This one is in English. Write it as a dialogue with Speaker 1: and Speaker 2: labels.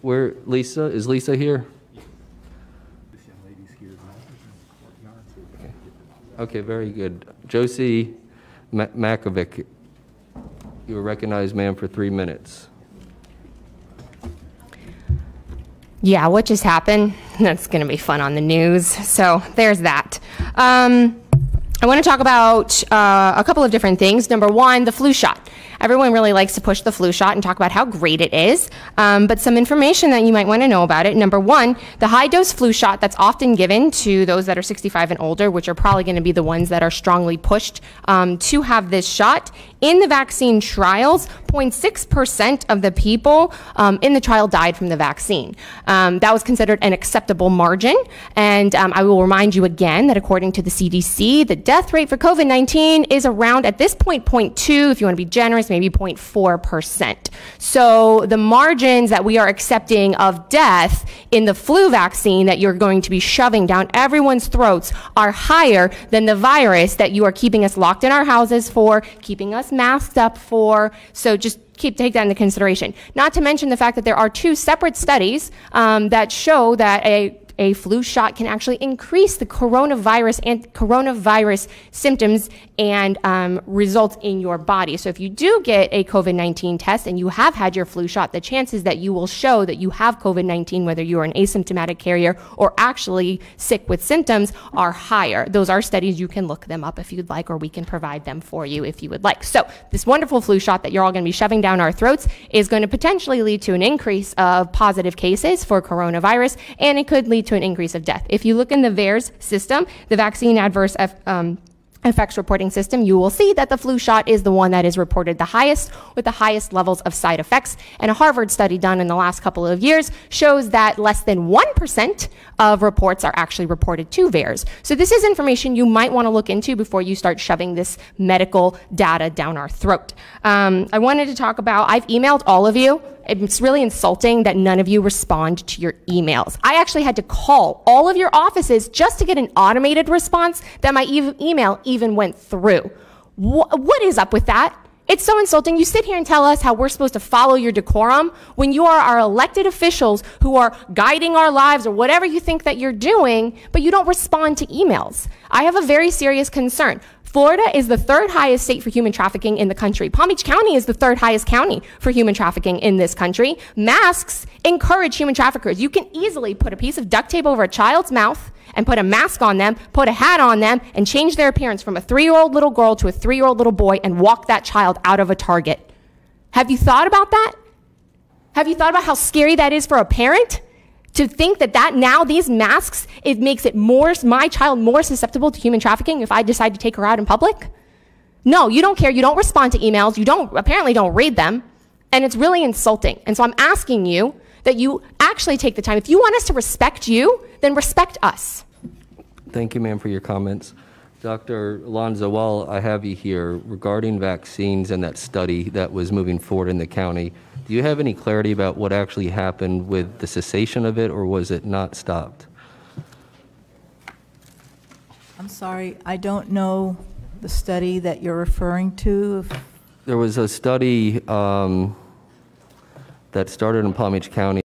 Speaker 1: Where, Lisa? Is Lisa here? Okay, very good. Josie Machovec, you are recognized, ma'am, for 3 minutes.
Speaker 2: Yeah, what just happened? That's going to be fun on the news. So there's that. I want to talk about a couple of different things. Number one, the flu shot. Everyone really likes to push the flu shot and talk about how great it is, but some information that you might want to know about it. Number one, the high-dose flu shot that's often given to those that are 65 and older, which are probably going to be the ones that are strongly pushed to have this shot. In the vaccine trials, 0.6% of the people in the trial died from the vaccine. That was considered an acceptable margin, and I will remind you again that according to the CDC, the death rate for COVID-19 is around, at this point, 0.2, if you want to be generous, maybe 0.4%. So the margins that we are accepting of death in the flu vaccine that you're going to be shoving down everyone's throats are higher than the virus that you are keeping us locked in our houses for, keeping us masked up for. So just take that into consideration. Not to mention the fact that there are 2 separate studies that show that a flu shot can actually increase the coronavirus symptoms and results in your body. So if you do get a COVID-19 test and you have had your flu shot, the chances that you will show that you have COVID-19, whether you are an asymptomatic carrier or actually sick with symptoms, are higher. Those are studies. You can look them up if you'd like, or we can provide them for you if you would like. So this wonderful flu shot that you're all going to be shoving down our throats is going to potentially lead to an increase of positive cases for coronavirus, and it could lead to an increase of death. If you look in the VAERS system, the vaccine adverse effects reporting system, you will see that the flu shot is the one that is reported the highest, with the highest levels of side effects. And a Harvard study done in the last couple of years shows that less than 1% of reports are actually reported to VAERS. So this is information you might want to look into before you start shoving this medical data down our throat. I wanted to talk about, I've emailed all of you. It's really insulting that none of you respond to your emails. I actually had to call all of your offices just to get an automated response that my email even went through. What is up with that? It's so insulting. You sit here and tell us how we're supposed to follow your decorum when you are our elected officials who are guiding our lives or whatever you think that you're doing, but you don't respond to emails. I have a very serious concern. Florida is the 3rd highest state for human trafficking in the country. Palm Beach County is the 3rd highest county for human trafficking in this country. Masks encourage human traffickers. You can easily put a piece of duct tape over a child's mouth and put a mask on them, put a hat on them, and change their appearance from a 3-year-old little girl to a 3-year-old little boy and walk that child out of a Target. Have you thought about that? Have you thought about how scary that is for a parent? To think that now these masks, it makes it my child more susceptible to human trafficking if I decide to take her out in public? No, you don't care. You don't respond to emails. You apparently don't read them. And it's really insulting. And so I'm asking you that you actually take the time. If you want us to respect you, then respect us.
Speaker 1: Thank you, ma'am, for your comments. Dr. Alonzo, while I have you here, regarding vaccines and that study that was moving forward in the county, do you have any clarity about what actually happened with the cessation of it, or was it not stopped?
Speaker 3: I'm sorry, I don't know the study that you're referring to.
Speaker 1: There was a study that started in Palm Beach County